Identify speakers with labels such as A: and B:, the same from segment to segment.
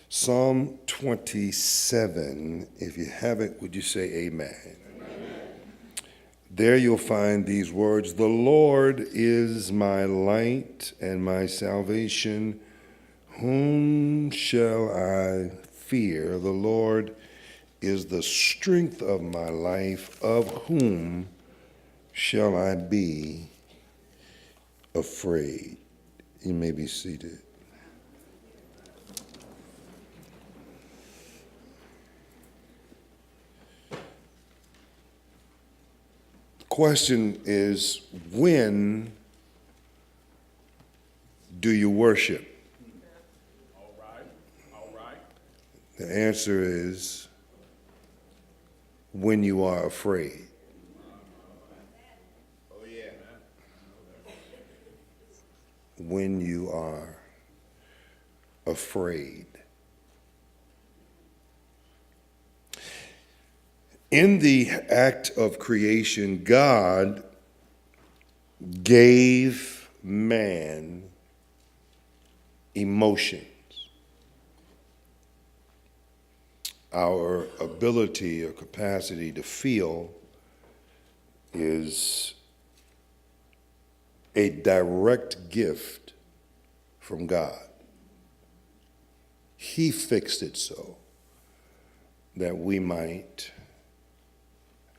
A: Psalm 27, if you have it, would you say amen? There you'll find these words, "The Lord is my light and my salvation. Whom shall I fear? The Lord is the strength of my life. Of whom shall I be afraid?" You may be seated. Question is, when do you worship?
B: All right, all right.
A: The answer is when you are afraid.
B: Oh, yeah.
A: When you are afraid. In the act of creation, God gave man emotions. Our ability or capacity to feel is a direct gift from God. He fixed it so that we might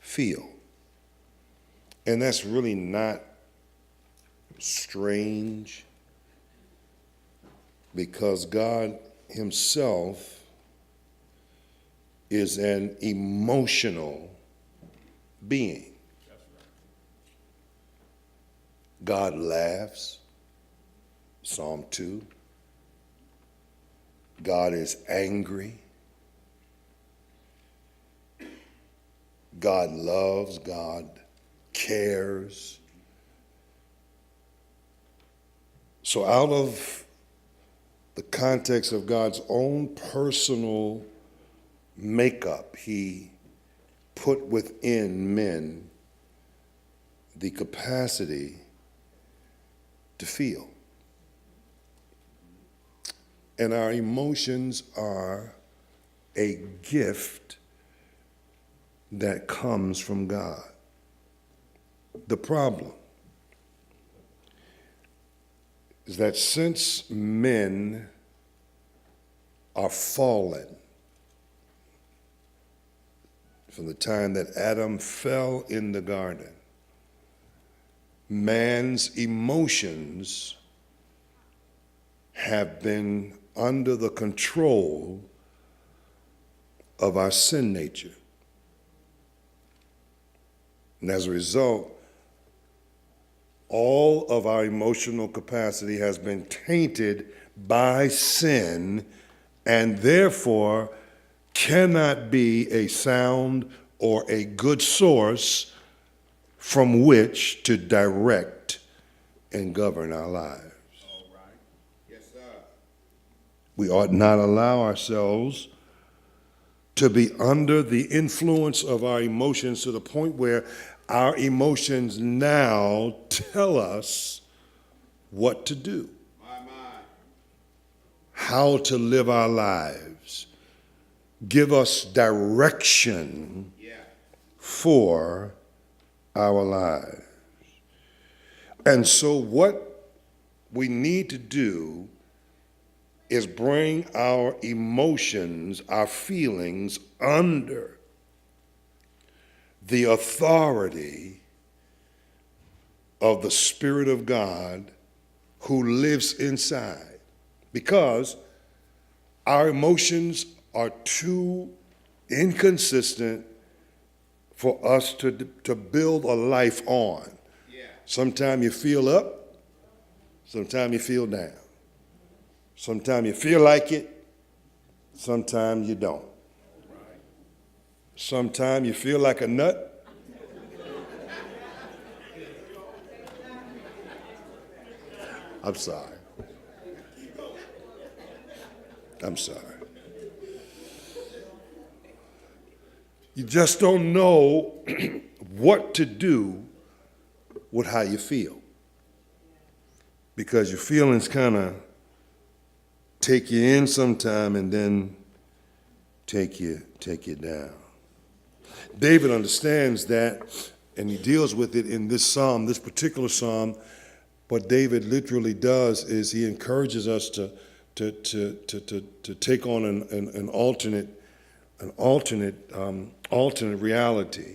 A: feel. And that's really not strange, because God himself is an emotional being. God laughs, Psalm 2. God is angry. God loves, God cares. So out of the context of God's own personal makeup, he put within men the capacity to feel. And our emotions are a gift that comes from God. The problem is that since men are fallen, from the time that Adam fell in the garden, man's emotions have been under the control of our sin nature. And as a result, all of our emotional capacity has been tainted by sin, and therefore cannot be a sound or a good source from which to direct and govern our lives.
B: All right. Yes, sir.
A: We ought not allow ourselves to be under the influence of our emotions to the point where our emotions now tell us what to do, how to live our lives, give us direction for our lives. And so what we need to do is bring our emotions, our feelings, under the authority of the Spirit of God who lives inside. Because our emotions are too inconsistent for us to build a life on. Sometimes you feel up, sometimes you feel down. Sometimes you feel like it, sometimes you don't. Sometimes you feel like a nut, I'm sorry. I'm sorry. You just don't know what to do with how you feel, because your feelings kind of take you in sometime and then take you down. David understands that, and he deals with it in this psalm, this particular psalm. What David literally does is he encourages us to take on an alternate reality,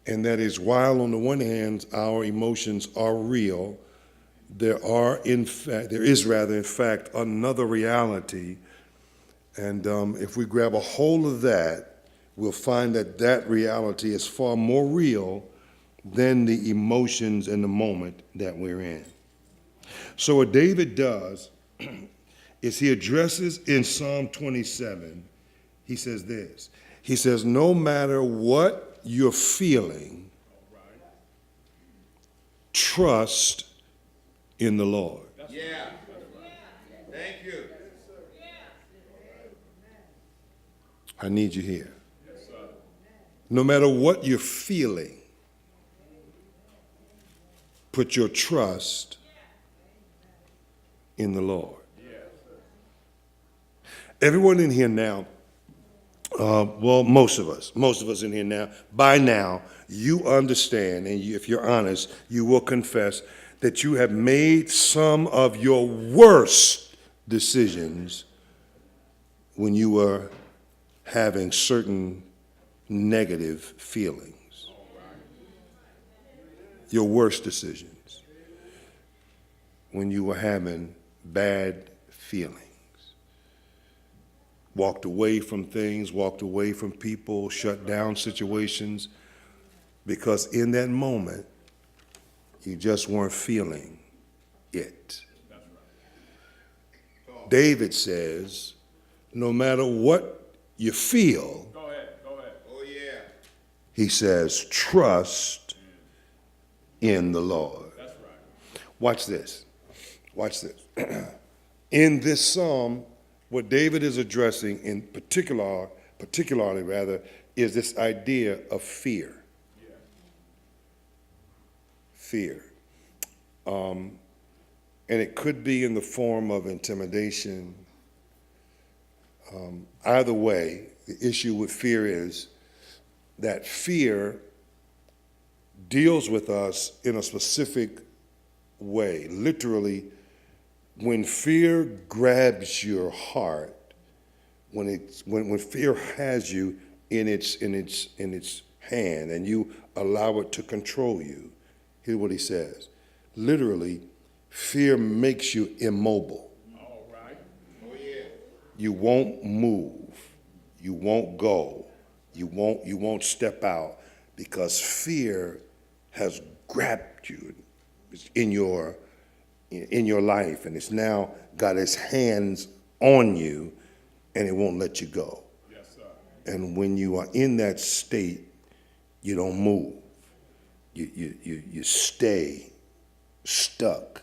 A: and that is, while on the one hand our emotions are real, there is in fact another reality, and if we grab a hold of that, we'll find that reality is far more real than the emotions in the moment that we're in. So what David does is he addresses in Psalm 27, he says this. He says, no matter what you're feeling, trust in the Lord.
B: Yeah. Thank you.
A: I need you here. No matter what you're feeling, put your trust in the Lord. Everyone in here now, well, most of us in here now, by now, you understand, and if you're honest, you will confess that you have made some of your worst decisions when you were having certain negative feelings. Your worst decisions when you were having bad feelings. Walked away from things, walked away from people, shut down situations, because in that moment, you just weren't feeling it. David says, no matter what you feel,
B: Go ahead. Oh, yeah.
A: he says, trust in the Lord.
B: That's right.
A: Watch this. In this psalm, what David is addressing in particularly rather, is this idea of fear.
B: Yeah.
A: Fear. And it could be in the form of intimidation. Either way, the issue with fear is that fear deals with us in a specific way. Literally, when fear grabs your heart, when fear has you in its hand and you allow it to control you, here's what he says. Literally, fear makes you immobile.
B: All right. Oh, yeah.
A: You won't move. You won't go. You won't step out because fear has grabbed you in your life, and it's now got its hands on you, and it won't let you go.
B: Yes, sir.
A: And when you are in that state, you don't move. You stay stuck,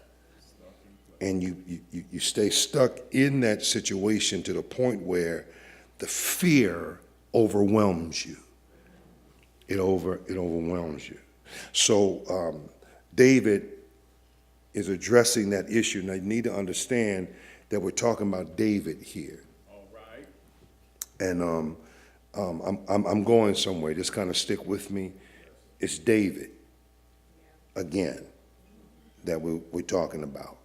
A: and you stay stuck in that situation to the point where the fear overwhelms you. It overwhelms you. So David is addressing that issue. Now you need to understand that we're talking about David here.
B: All right.
A: And I'm going somewhere. Just kind of stick with me. It's David again that we're talking about.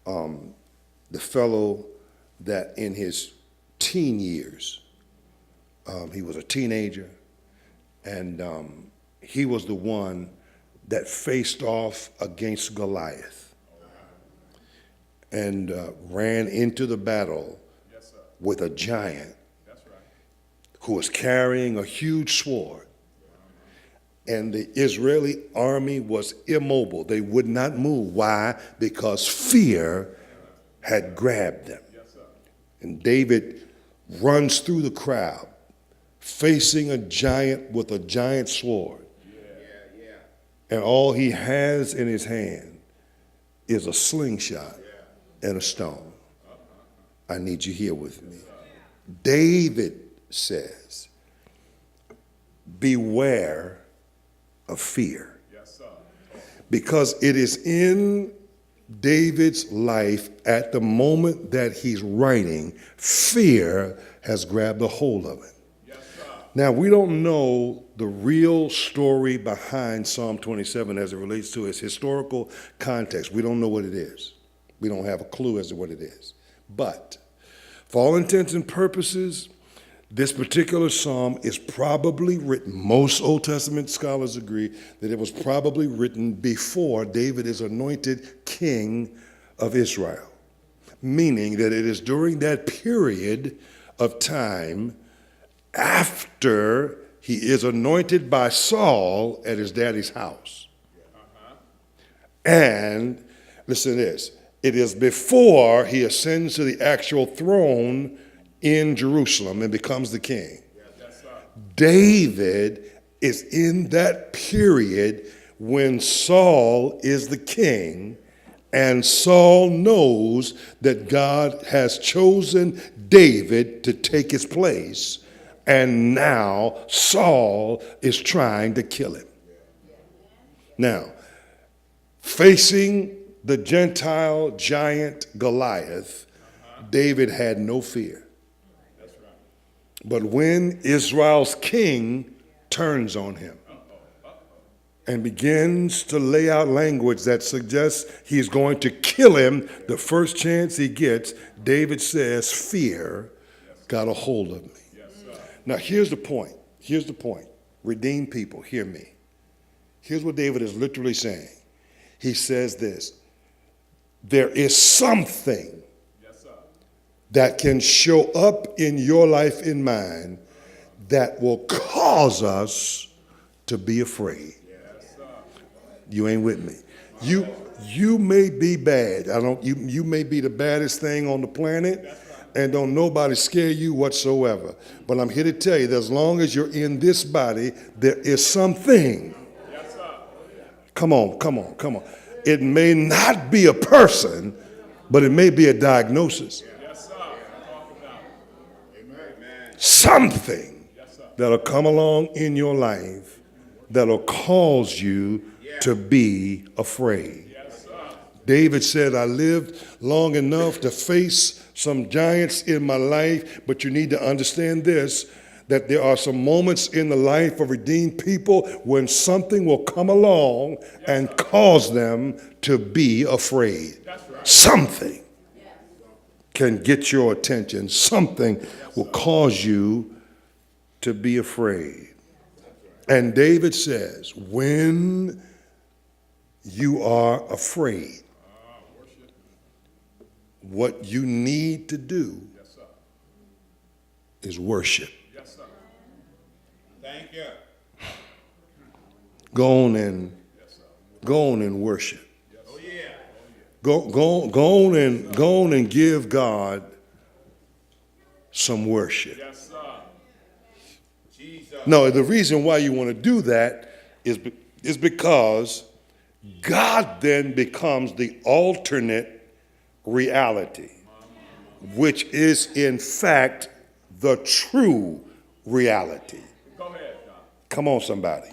A: The fellow that in his teen years, he was a teenager, and he was the one that faced off against Goliath and ran into the battle
B: Yes, sir.
A: with a giant
B: That's right.
A: who was carrying a huge sword. And the Israeli army was immobile. They would not move. Why? Because fear had grabbed them.
B: Yes, sir.
A: And David runs through the crowd, facing a giant with a giant sword.
B: Yeah.
A: And all he has in his hand is a slingshot and a stone. I need you here with me. David says, beware of fear.
B: Yes, sir.
A: Because it is in David's life, at the moment that he's writing, fear has grabbed a hold of him.
B: Yes, sir.
A: Now, we don't know the real story behind Psalm 27 as it relates to its historical context. We don't know what it is. We don't have a clue as to what it is. But for all intents and purposes, this particular psalm is probably written, most Old Testament scholars agree that it was probably written before David is anointed king of Israel, meaning that it is during that period of time after he is anointed by Saul at his daddy's house. And listen to this, it is before he ascends to the actual throne in Jerusalem and becomes the king.
B: Yes, sir.
A: David is in that period when Saul is the king, and Saul knows that God has chosen David to take his place, and now Saul is trying to kill him. Now, facing the Gentile giant Goliath, David had no fear. But when Israel's king turns on him and begins to lay out language that suggests he's going to kill him the first chance he gets, David says, fear got a hold of me. Now, here's the point. Here's the point. Redeemed people, hear me. Here's what David is literally saying. He says this, there is something that can show up in your life and mine that will cause us to be afraid. You ain't with me. You may be bad. You may be the baddest thing on the planet, and don't nobody scare you whatsoever. But I'm here to tell you that as long as you're in this body, there is something. Come on. It may not be a person, but it may be a diagnosis. Something that'll come along in your life that'll cause you to be afraid. David said, I lived long enough to face some giants in my life, but you need to understand this, that there are some moments in the life of redeemed people when something will come along and cause them to be afraid. Something can get your attention. Something will cause you to be afraid. And David says, when you are afraid, what you need to do is worship.
B: Thank you.
A: Go on and worship.
B: Oh, yeah.
A: Go on and give God some worship.
B: Yes, sir. Jesus.
A: No, the reason why you want to do that is because God then becomes the alternate reality, which is in fact the true reality.
B: Go ahead, John.
A: Come on, somebody.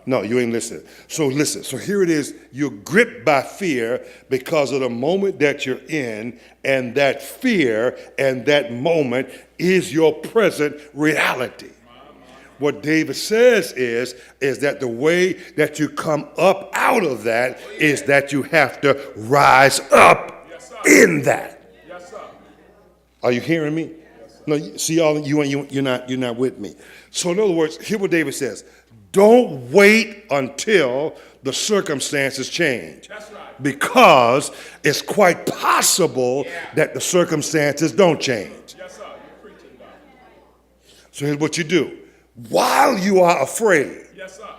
A: No, you ain't listening. So listen. So here it is. You're gripped by fear because of the moment that you're in, and that fear and that moment is your present reality. What David says is that the way that you come up out of that is that you have to rise up in that.
B: Yes, sir.
A: Are you hearing me? No, see, you're not with me. So in other words, hear what David says. Don't wait until the circumstances change.
B: That's right.
A: Because it's quite possible that the circumstances don't change.
B: Yes, sir. You're preaching, Doc.
A: So here's what you do. While you are afraid,
B: Yes, sir.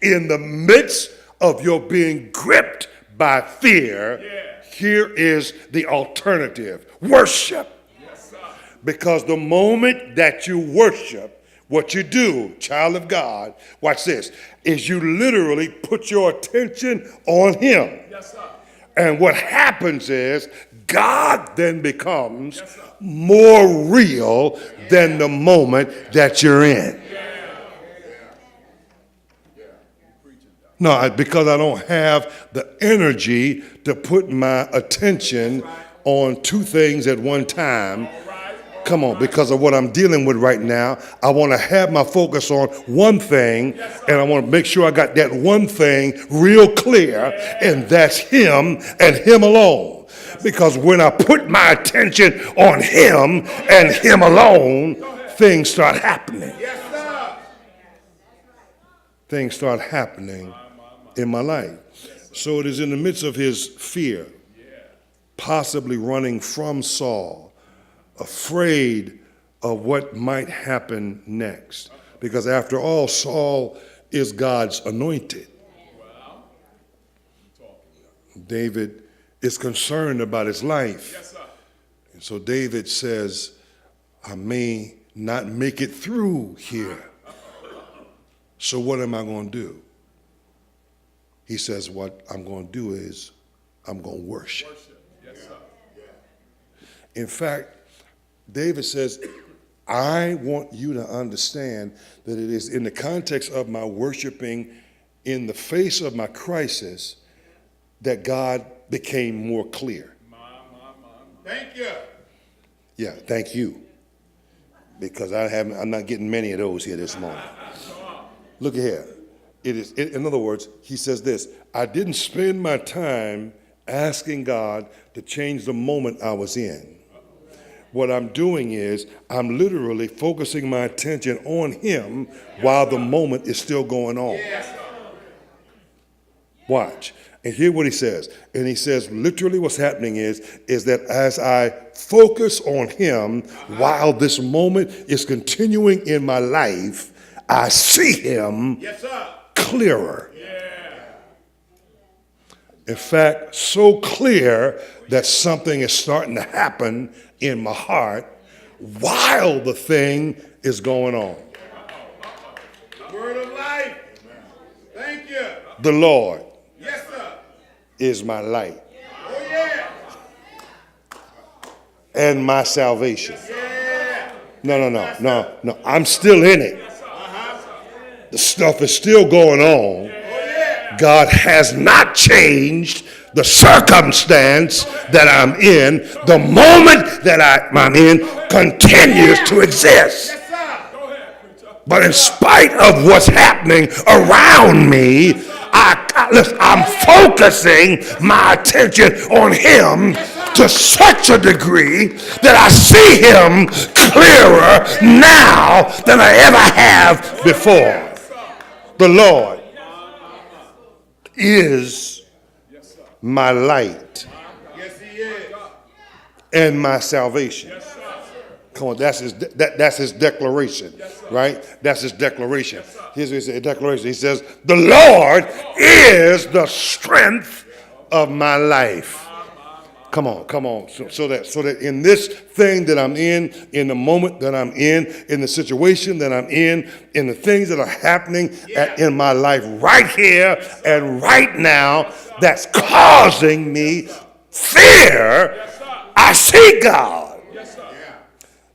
A: in the midst of your being gripped by fear, here is the alternative. Worship.
B: Yes, sir.
A: Because the moment that you worship, what you do, child of God, watch this, is you literally put your attention on him.
B: Yes, sir.
A: And what happens is God then becomes more real than the moment that you're in.
B: You're preaching, Doc.
A: No, because I don't have the energy to put my attention on two things at one time. Come on, because of what I'm dealing with right now, I want to have my focus on one thing, and I want to make sure I got that one thing real clear, and that's Him and Him alone. Because when I put my attention on Him and Him alone, things start happening. Things start happening in my life. So it is in the midst of his fear, possibly running from Saul, afraid of what might happen next. Because after all, Saul is God's anointed. David is concerned about his life. And so David says, I may not make it through here. So what am I going to do? He says, what I'm going to do is I'm going to worship. In fact, David says, I want you to understand that it is in the context of my worshiping in the face of my crisis that God became more clear.
B: Thank you.
A: Yeah, thank you. Because I'm not getting many of those here this morning. Look at here. In other words, he says this, I didn't spend my time asking God to change the moment I was in. What I'm doing is I'm literally focusing my attention on Him while the moment is still going on. Watch. And hear what he says. And he says literally what's happening is that as I focus on Him while this moment is continuing in my life, I see Him clearer. In fact, so clear that something is starting to happen in my heart while the thing is going on.
B: Word of life. Thank you.
A: The Lord
B: Yes, sir.
A: is my light
B: Oh, yeah.
A: and my salvation.
B: Yeah.
A: No. I'm still in it. The stuff is still going on. God has not changed the circumstance that I'm in. The moment that I'm in continues to exist. But in spite of what's happening around me, I'm focusing my attention on Him to such a degree that I see Him clearer now than I ever have before. The Lord is my light and my salvation. Come on, that's his declaration, right? That's his declaration. Here's what he said, declaration. He says, the Lord is the strength of my life. Come on. So that in this thing that I'm in the moment that I'm in the situation that I'm in the things that are happening in my life right here and right now, that's causing me fear. I see God.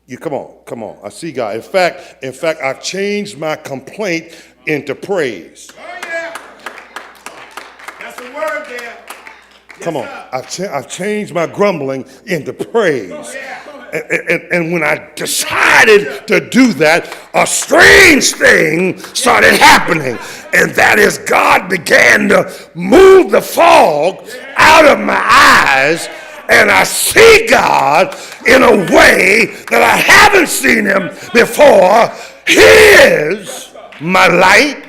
A: You come on. I see God. In fact, I've changed my complaint into praise.
B: Oh, yeah. That's a word there.
A: Come on. I've changed my grumbling into praise. And when I decided to do that, a strange thing started happening. And that is God began to move the fog out of my eyes. And I see God in a way that I haven't seen Him before. He is my light.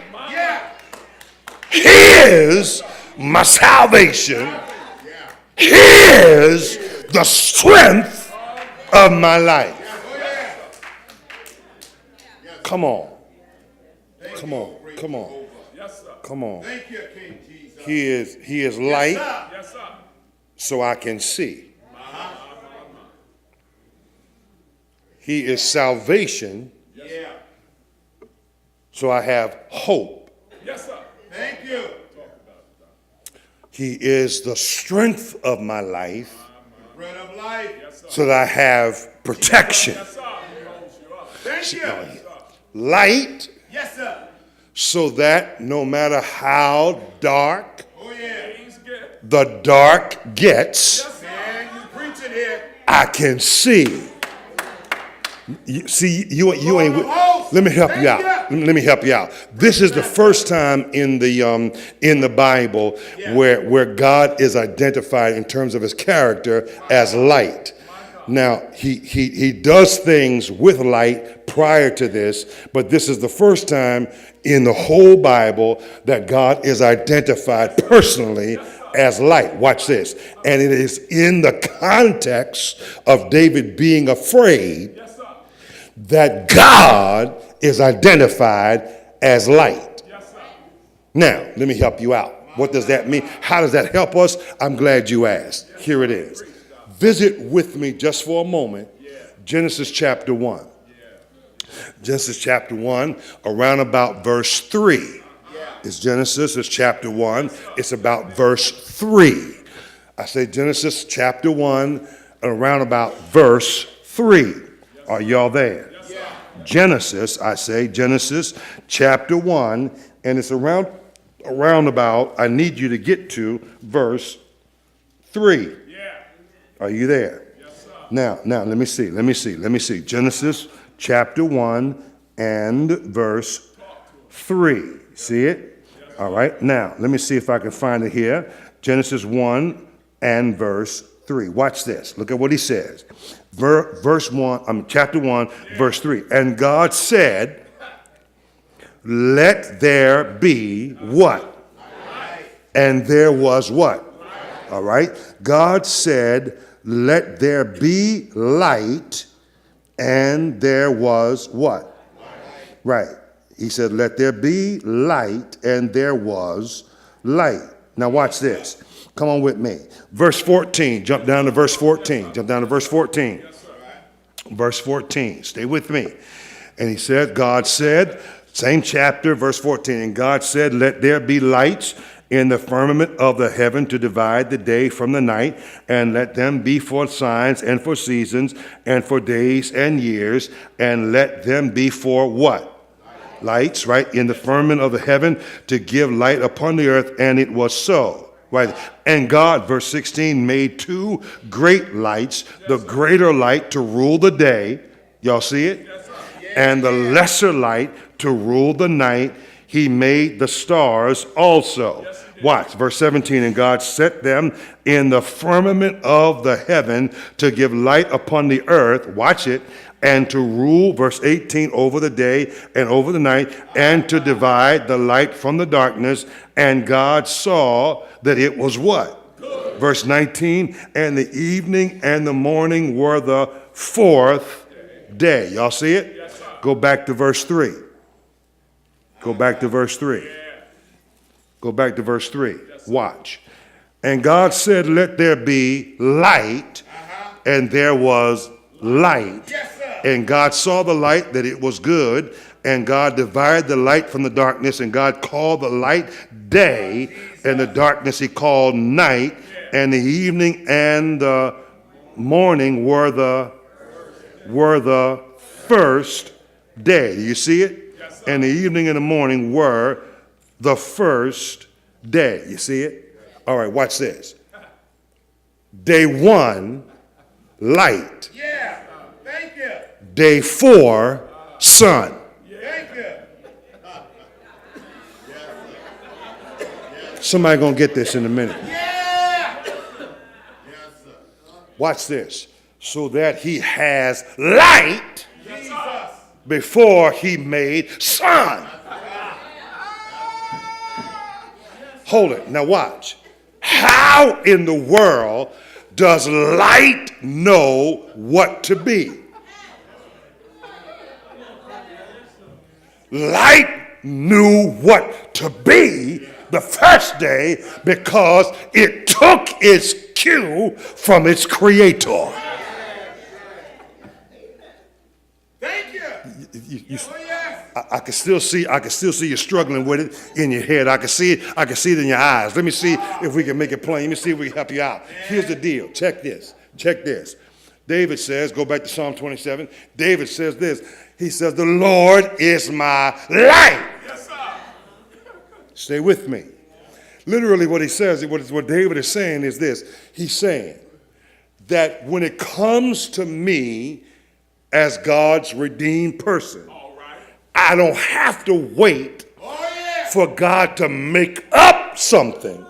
A: He is my salvation. He is the strength of my life. Come on. He is light so I can see. He is salvation so I have hope.
B: Yes, sir. Thank you.
A: He is the strength of my life
B: Bread of life.
A: so that I have protection.
B: Thank you.
A: Light
B: Yes, sir.
A: so that no matter how dark
B: Oh, yeah.
A: the dark gets,
B: Man, you preaching here.
A: I can see. You ain't.
B: Lord of hosts,
A: Let me help you
B: thank
A: out.
B: you.
A: Let me help you out. This is the first time in the Bible where God is identified in terms of his character as light. Now he does things with light prior to this, but this is the first time in the whole Bible that God is identified personally as light. Watch this. And it is in the context of David being afraid that God is identified as light. Now, let me help you out. What does that mean? How does that help us? I'm glad you asked. Here it is. Visit with me just for a moment. Genesis chapter 1. Genesis chapter 1, around about verse 3. It's Genesis, it's chapter 1. It's about verse 3. I say Genesis chapter 1, around about verse 3. Are y'all there? Genesis chapter 1, and it's around about, I need you to get to verse 3. Are you there? Now, let me see. Genesis chapter 1 and verse 3. See it? All right. Now, let me see if I can find it here. Genesis 1 and verse 3. Watch this. Look at what he says. Chapter 1, verse 3. And God said, let there be what? And there was what? All right. God said, let there be light, and there was what? Right. He said, let there be light, and there was light. Now watch this. Come on with me. Verse 14. Jump down to verse 14. Verse 14. Stay with me. And he said, God said, same chapter, verse 14. And God said, let there be lights in the firmament of the heaven to divide the day from the night, and let them be for signs and for seasons and for days and years, and let them be for what? Lights, right? In the firmament of the heaven to give light upon the earth, and it was so. Right. And God, verse 16, made two great lights, the greater light to rule the day. Y'all see it? And the lesser light to rule the night. He made the stars also. Watch, verse 17, and God set them in the firmament of the heaven to give light upon the earth. Watch it. And to rule, verse 18, over the day and over the night, and to divide the light from the darkness. And God saw that it was what? Good. Verse 19, and the evening and the morning were the fourth day. Y'all see it? Yes, go back to verse 3. Go back to verse 3. Go back to verse 3. Watch. And God said, let there be light, and there was light. And God saw the light that it was good, and God divided the light from the darkness, and God called the light day, and the darkness he called night, and the evening and the morning were the first day. Do you see it? And the evening and the morning were the first day. You see it? All right, watch this. Day 1, light.
B: Yeah. Thank you.
A: Day 4, sun.
B: Thank you.
A: Somebody gonna get this in a minute.
B: Yeah.
A: Watch this. So that he has light
B: Jesus.
A: before he made sun. Hold it. Now watch. How in the world does light know what to be? Light knew what to be the first day because it took its cue from its creator.
B: Thank you. Oh, yes.
A: I can still see you struggling with it in your head. I can see it in your eyes. Let me see if we can make it plain. Let me see if we can help you out. Here's the deal. Check this. David says, go back to Psalm 27. David says this. He says, the Lord is my light.
B: Yes, sir.
A: Stay with me. Literally what he says, what David is saying is this. He's saying that when it comes to me as God's redeemed person, I don't have to wait for God to make up something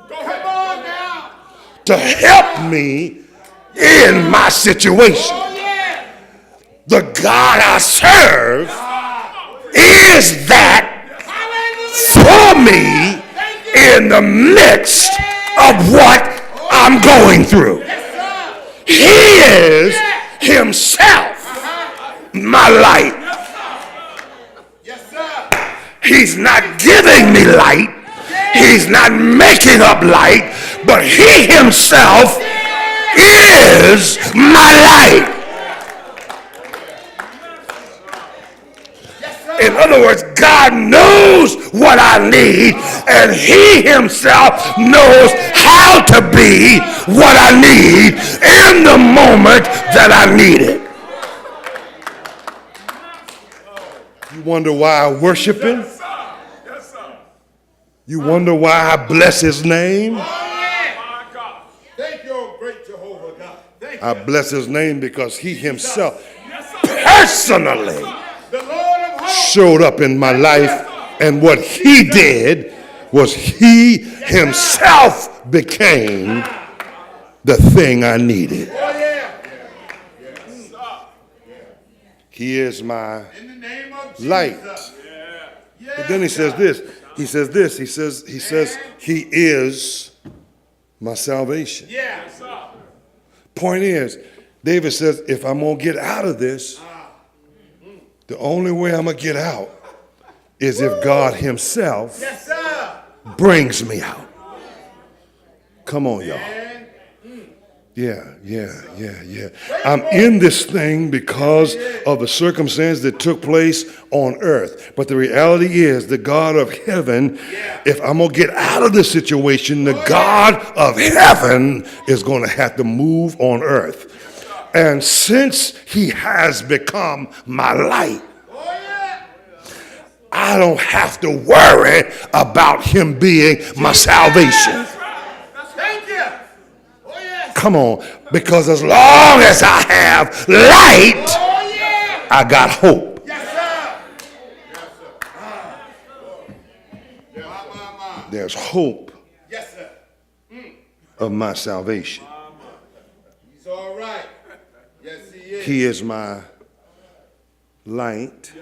A: to help me in my situation. The God I serve is that for me in the midst of what I'm going through. He is himself my light. He's not giving me light. He's not making up light, but he himself is my light. In other words, God knows what I need, and he himself knows how to be what I need in the moment that I need it. You wonder why I worship him? You wonder why I bless his name?
B: Thank you, great Jehovah God. Thank you.
A: I bless his name because he himself personally showed up in my life, and what he did was he himself became the thing I needed. He is my light. But then he says this. He says he is my salvation. Point is, David says, if I'm going to get out of this, the only way I'm going to get out is if God himself brings me out. Come on, y'all. Yeah. I'm in this thing because of the circumstance that took place on earth. But the reality is the God of heaven, if I'm going to get out of this situation, the God of heaven is going to have to move on earth. And since he has become my light, I don't have to worry about him being my salvation. Come on, because as long as I have light, I got hope. There's hope of my salvation.
B: He's all right. Yes, he is.
A: He is my light.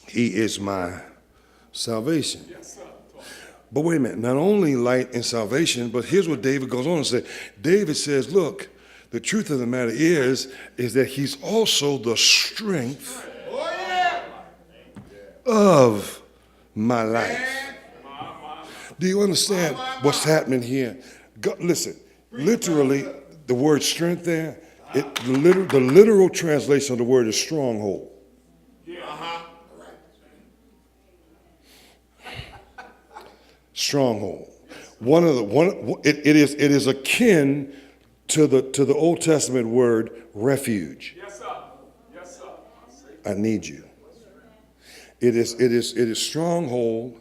A: He is my salvation. But wait a minute, not only light and salvation, but here's what David goes on and says. David says, look, the truth of the matter is that he's also the strength of my life. Do you understand what's happening here? God, listen, literally, the word strength there, the literal translation of the word is stronghold. Stronghold. It is akin to the Old Testament word refuge. Yes, sir. I need you. It is stronghold,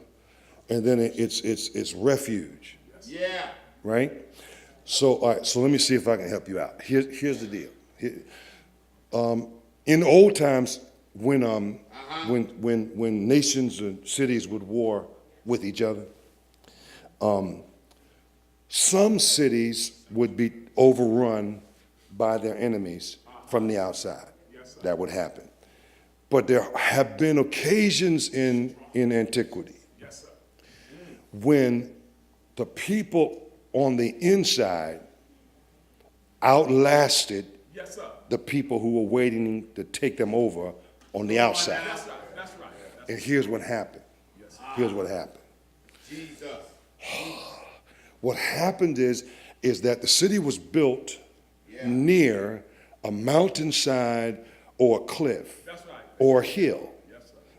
A: and then it's refuge.
B: Yeah.
A: Right? So all right. So let me see if I can help you out. Here's the deal. In the old times, when nations and cities would war with each other, some cities would be overrun by their enemies from the outside. That would happen. But there have been occasions in antiquity when the people on the inside outlasted the people who were waiting to take them over on the outside. And here's what happened.
B: Jesus.
A: What happened is that the city was built near a mountainside or a cliff or a hill,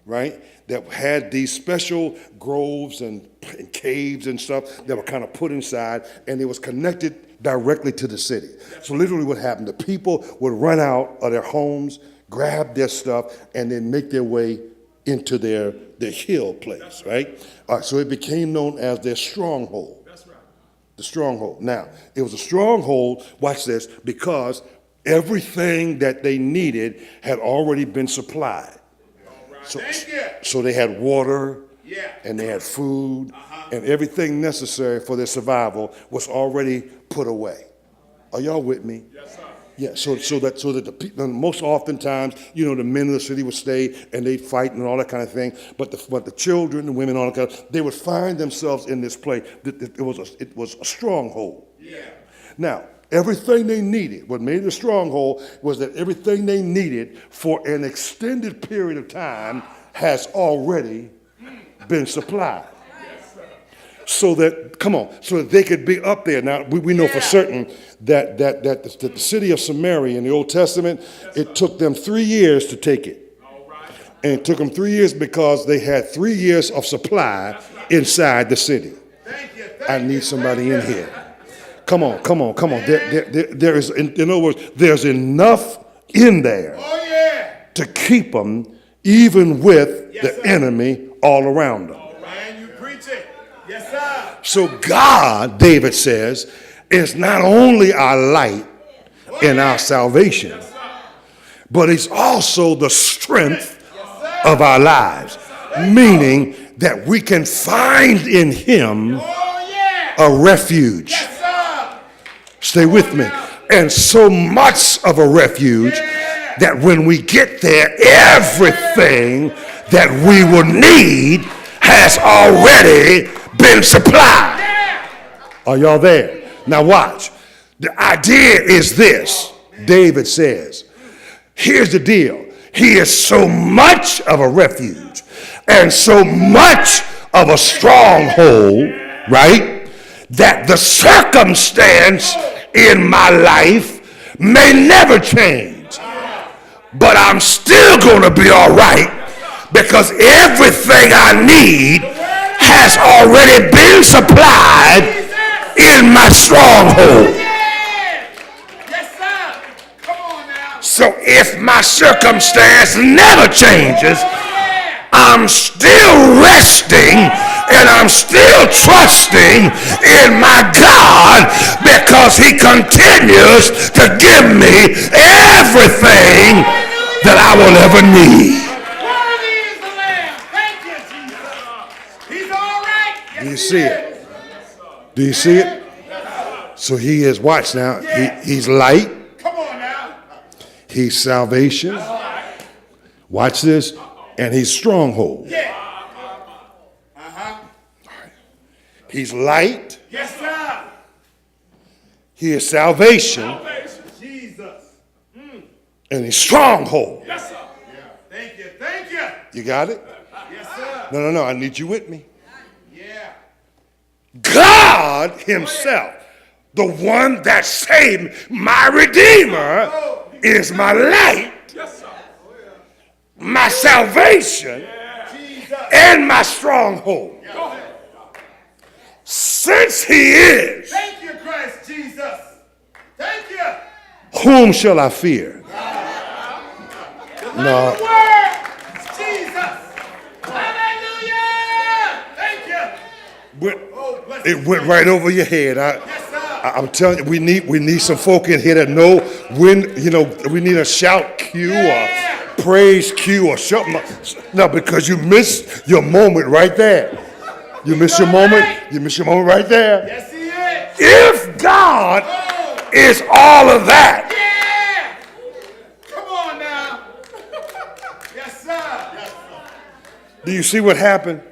A: right? That had these special groves and caves and stuff that were kind of put inside, and it was connected directly to the city. So literally what happened, the people would run out of their homes, grab their stuff, and then make their way into their hill place, right? All right, so it became known as their stronghold.
B: That's right.
A: The stronghold. Now, it was a stronghold, watch this, because everything that they needed had already been supplied. So,
B: Thank you.
A: so they had water,
B: Yeah.
A: and they had food, and everything necessary for their survival was already put away. Are y'all with me?
B: Yes, sir.
A: Yeah, so that the people, most oftentimes, the men of the city would stay and they'd fight and all that kind of thing. But the children, the women, all that kind of, they would find themselves in this place. It was a stronghold.
B: Yeah.
A: Now, everything they needed, what made it a stronghold was that everything they needed for an extended period of time has already been supplied. So that they could be up there. Now, we know for certain that the city of Samaria in the Old Testament, it took them 3 years to take it. And it took them 3 years because they had 3 years of supply inside the city.
B: Thank you.
A: I need somebody in here. Come on. There is, in other words, there's enough in there
B: Oh, yeah.
A: to keep them even with
B: Yes,
A: the
B: sir.
A: enemy all around them.
B: Man, you preach it. Yes, sir.
A: So God, David says, is not only our light and our salvation, but he's also the strength of our lives, meaning that we can find in him
B: Oh, yeah.
A: a refuge.
B: Yes, sir.
A: Stay with me. And so much of a refuge that when we get there, everything that we will need has already been supplied. Are y'all there? Now watch. The idea is this. David says, here's the deal. He is so much of a refuge and so much of a stronghold, right? That the circumstance in my life may never change. But I'm still going to be all right because everything I need has already been supplied in my stronghold.
B: Yes, sir. Come on now.
A: So if my circumstance never changes, I'm still resting and I'm still trusting in my God because he continues to give me everything that I will ever need.
B: Worthy is the Lamb. Thank you, Jesus. He's all right. Yes,
A: Do you
B: he
A: see
B: is.
A: it? Do you see it? So he is, watch now, he's light,
B: Come on now.
A: he's salvation, watch this, and he's stronghold.
B: Yeah.
A: He's light,
B: Yes, sir.
A: he is salvation,
B: Jesus.
A: and he's stronghold.
B: Yes, sir. Thank you. Thank you.
A: You got it?
B: Yes, sir.
A: No, I need you with me.
B: Yeah.
A: God himself, the one that saved me, my Redeemer, is my light, my salvation,
B: Jesus.
A: and my stronghold. Since he is,
B: Thank you, Christ Jesus. Thank you.
A: whom shall I fear? No,
B: Word. Jesus. Hallelujah. Thank you. Oh, bless
A: it went right over your head.
B: Yes, sir.
A: I'm telling you, we need some folk in here that know when, we need a shout cue or praise cue or something. No, because you missed your moment right there. You missed your moment. You missed your moment right there.
B: Yes, he is.
A: If God is all of that,
B: Yeah. Come on now. Yes, sir.
A: do you see what happened?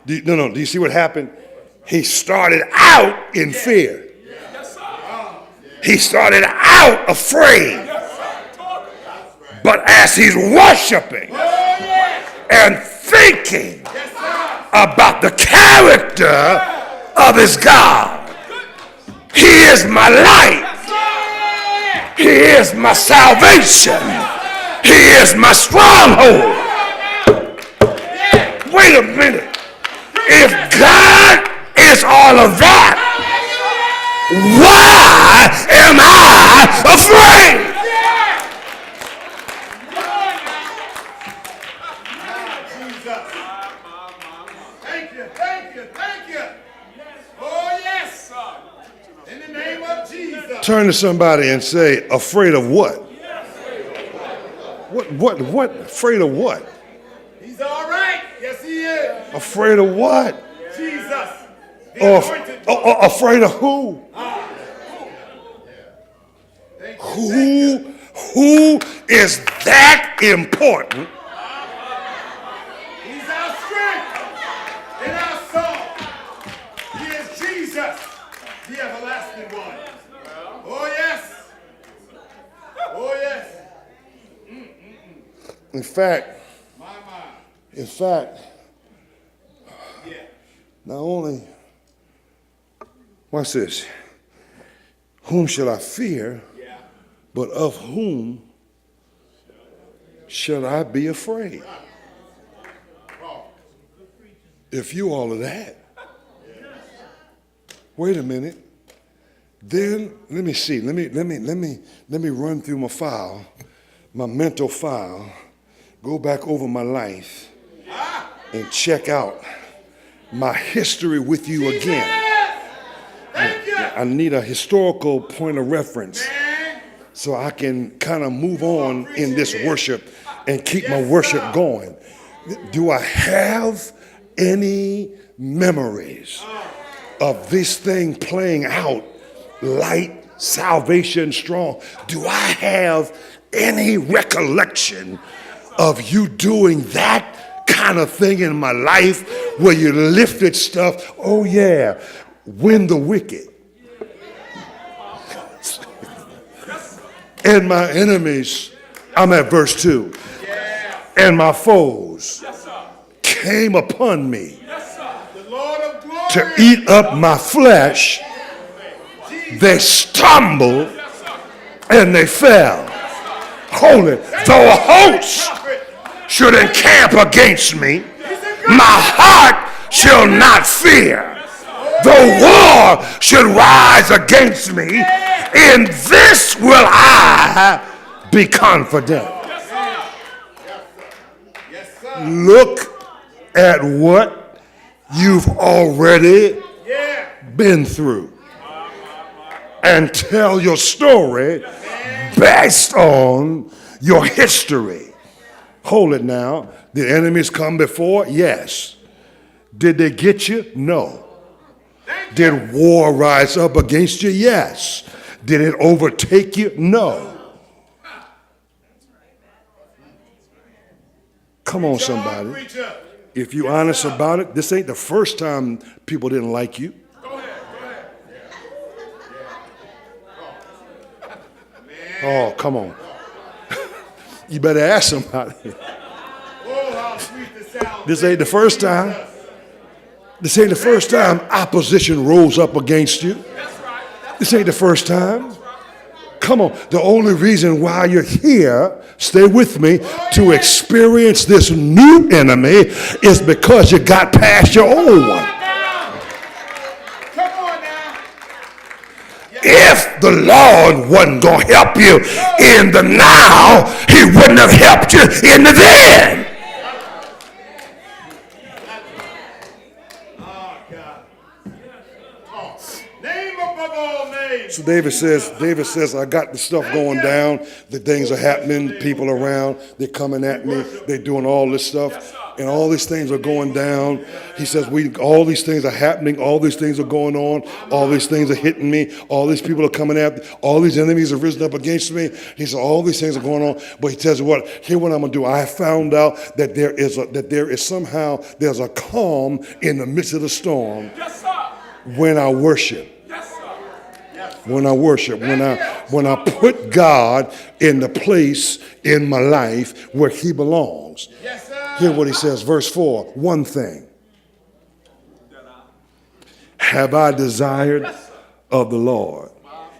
A: Do you see what happened? He started out in fear. He started out afraid. But as he's worshiping and thinking
B: Yes, sir.
A: about the character of his God, he is my light. He is my salvation. He is my stronghold. Wait a minute. If God is all of that, why am I afraid? Turn to somebody and say, afraid of what? What? Afraid of what?
B: He's all right. Yes, he is.
A: Afraid of what?
B: Jesus.
A: Or afraid of who? Who is that important?
B: He's our strength and our song. He is Jesus, the everlasting one. Oh, yes. Oh, yes.
A: In fact, not only, watch this, whom shall I fear, but of whom shall I be afraid? If you all of that, wait a minute. Then let me see. Let me run through my file, my mental file, go back over my life, and check out my history with you again. I need a historical point of reference so I can kind of move on in this worship and keep my worship going. Do I have any memories of this thing playing out? Light, salvation, strong. Do I have any recollection of you doing that kind of thing in my life where you lifted stuff? Oh yeah, win the wicked. And my enemies, I'm at verse 2. And my foes came upon me to eat up my flesh. They stumbled and they fell. Hold it. Though a host should encamp against me, my heart shall not fear. Though war should rise against me, in this will I be confident. Look at what you've already been through and tell your story based on your history. Hold it now. Did enemies come before? Yes. Did they get you? No. Did war rise up against you? Yes. Did it overtake you? No. Come on, somebody. If you're honest about it, this ain't the first time people didn't like you. Oh, come on. You better ask somebody. This ain't the first time. This ain't the first time opposition rose up against you. This ain't the first time. Come on. The only reason why you're here, stay with me, to experience this new enemy is because you got past your old one. If the Lord wasn't going to help you in the now, he wouldn't have helped you in the then. So David says, I got the stuff going down. The things are happening. People around. They're coming at me. They're doing all this stuff. And all these things are going down. He says, all these things are happening. All these things are going on. All these things are hitting me. All these people are coming at me. All these enemies have risen up against me. He said, all these things are going on. But he tells you what, here what I'm going to do. I found out that there is a calm in the midst of the storm when I worship. When I worship, when I put God in the place in my life where he belongs. Hear what he says, verse 4. One thing have I desired of the Lord.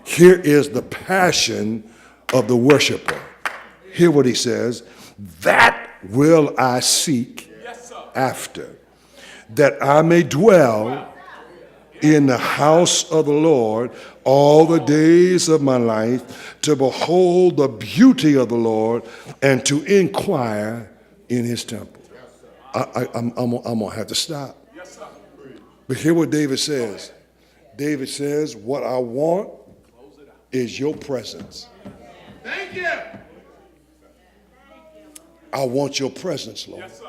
A: Here is the passion of the worshiper. Hear what he says. That will I seek after, that I may dwell in the house of the Lord all the days of my life, to behold the beauty of the Lord and to inquire in his temple. I'm going to have to stop. But hear what David says. David says, what I want is your presence.
B: Thank you.
A: I want your presence, Lord.
B: Yes, sir.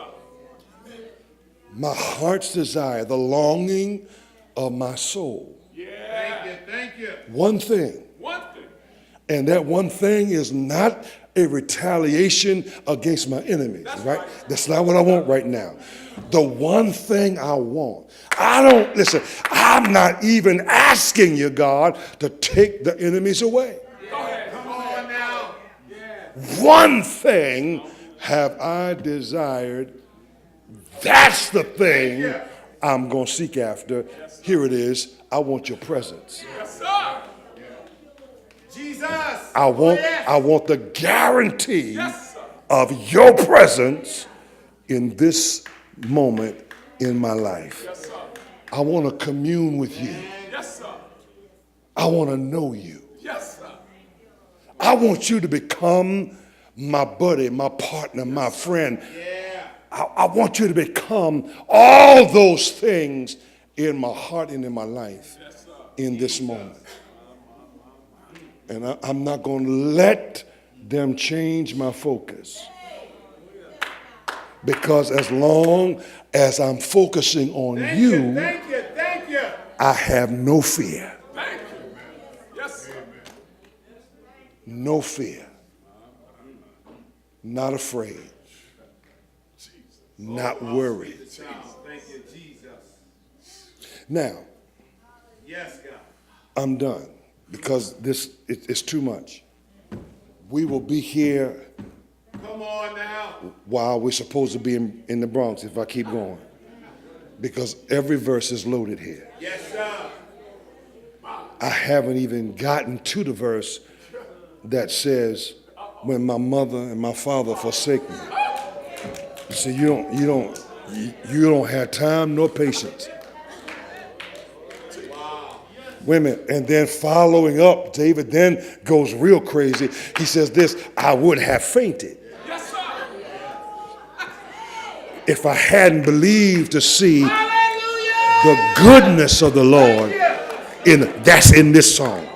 A: My heart's desire, the longing of my soul.
B: Yeah. Thank you. Thank you.
A: One thing.
B: One thing.
A: And that one thing is not a retaliation against my enemies, right? That's not what I want right now. The one thing I want, I'm not even asking you, God, to take the enemies away.
B: Go ahead. Come on now. Yeah.
A: One thing have I desired. That's the thing I'm going to seek after. Here it is. I want your presence.
B: Yes, sir. Jesus.
A: I want the guarantee of your presence in this moment in my life.
B: Yes, sir.
A: I want to commune with you.
B: Yes, sir.
A: I want to know you.
B: Yes, sir.
A: I want you to become my buddy, my partner, my friend.
B: Yeah.
A: I want you to become all those things in my heart and in my life in this moment. And I'm not going to let them change my focus. Because as long as I'm focusing on you,
B: Thank you.
A: I have no fear.
B: Thank you. Yes, sir.
A: No fear. Not afraid. Not worried.
B: Thank you, Jesus.
A: Now,
B: Yes, God.
A: I'm done because it's too much. We will be here
B: Come on now.
A: while we're supposed to be in the Bronx if I keep going. Because every verse is loaded here.
B: Yes, sir.
A: I haven't even gotten to the verse that says, when my mother and my father forsake me. See, you don't have time nor patience. Wait a minute. And then following up, David then goes real crazy. He says this, I would have fainted
B: Yes, sir.
A: if I hadn't believed to see
B: Hallelujah.
A: the goodness of the Lord. That's in this song.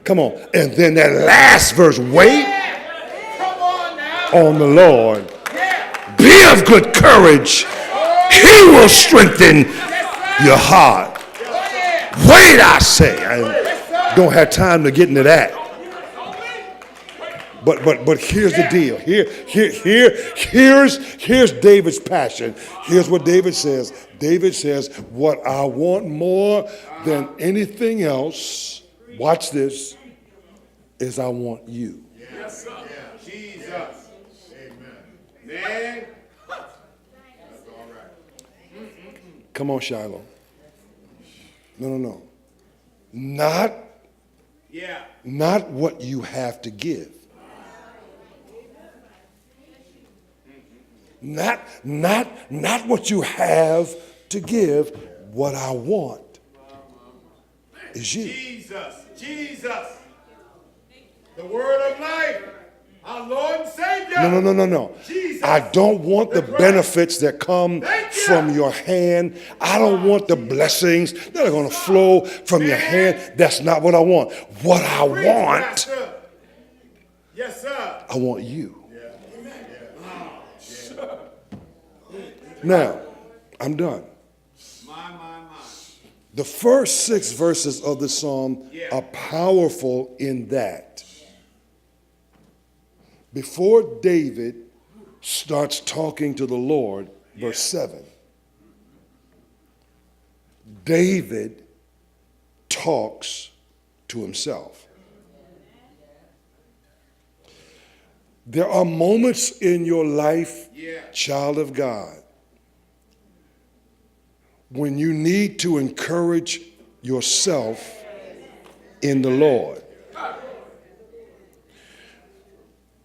A: Come on. And then that last verse, wait
B: Come on now.
A: on the Lord.
B: Yeah.
A: Be of good courage. He will strengthen your heart. Wait, I say. I don't have time to get into that. But here's the deal. Here's David's passion. Here's what David says. David says, what I want more than anything else, watch this, is I want you.
B: Yes, sir. Jesus. Amen. Man. That's all right.
A: Come on, Shiloh. No. Not what you have to give. Not what you have to give. What I want is you.
B: Jesus. The word of life. Our Lord and Savior.
A: No.
B: Jesus.
A: I don't want the benefits that come from your hand. I don't want the blessings that are going to flow from your hand. That's not what I want. What I want,
B: yes, sir.
A: I want you. Now, I'm done.
B: My.
A: The first 6 verses of the psalm are powerful in that. Before David starts talking to the Lord, verse 7, David talks to himself. There are moments in your life, child of God, when you need to encourage yourself in the Lord.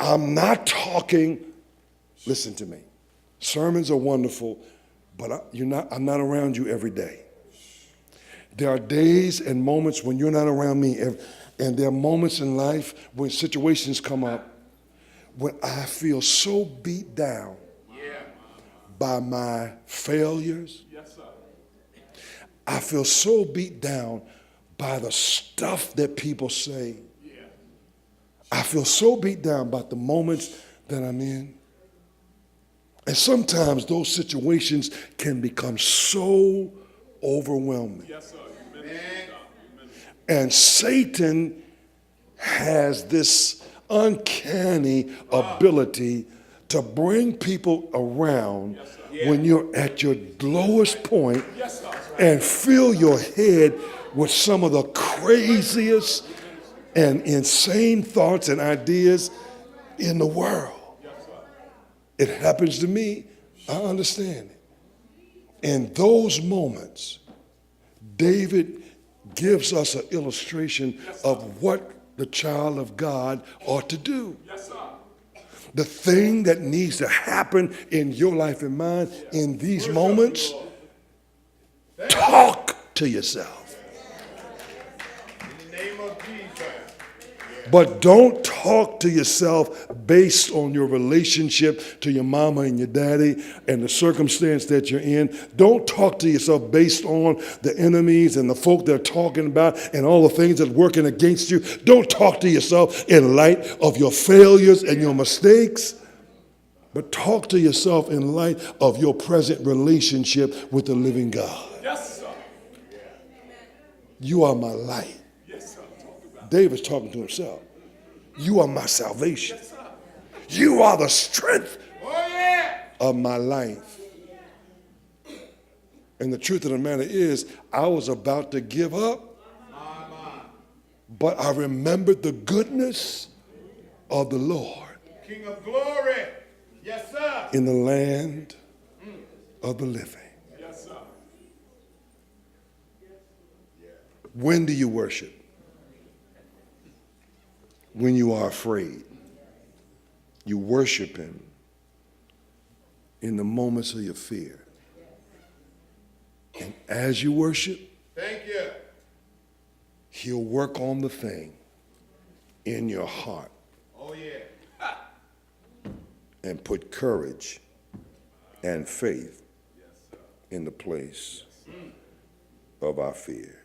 A: I'm not talking, listen to me. Sermons are wonderful, but I'm not around you every day. There are days and moments when you're not around me, and there are moments in life when situations come up when I feel so beat down by my failures.
B: Yes, sir.
A: I feel so beat down by the stuff that people say. I feel so beat down about the moments that I'm in. And sometimes those situations can become so overwhelming.
B: Yes, sir.
A: And Satan has this uncanny ability to bring people around when you're at your lowest point and fill your head with some of the craziest and insane thoughts and ideas in the world. It happens to me. I understand it. In those moments, David gives us an illustration of what the child of God ought to do. The thing that needs to happen in your life and mine in these moments, talk to yourself.
B: In the name of Jesus.
A: But don't talk to yourself based on your relationship to your mama and your daddy and the circumstance that you're in. Don't talk to yourself based on the enemies and the folk they're talking about and all the things that are working against you. Don't talk to yourself in light of your failures and your mistakes. But talk to yourself in light of your present relationship with the living God.
B: Yes, sir.
A: You are my light. David's talking to himself. You are my salvation. You are the strength of my life. And the truth of the matter is, I was about to give up, but I remembered the goodness of the Lord.
B: King of glory. Yes, sir.
A: In the land of the living.
B: Yes, sir.
A: When do you worship? When you are afraid. You worship him in the moments of your fear. And as you worship,
B: Thank you.
A: he'll work on the thing in your heart
B: Oh, yeah.
A: and put courage and faith in the place of our fear.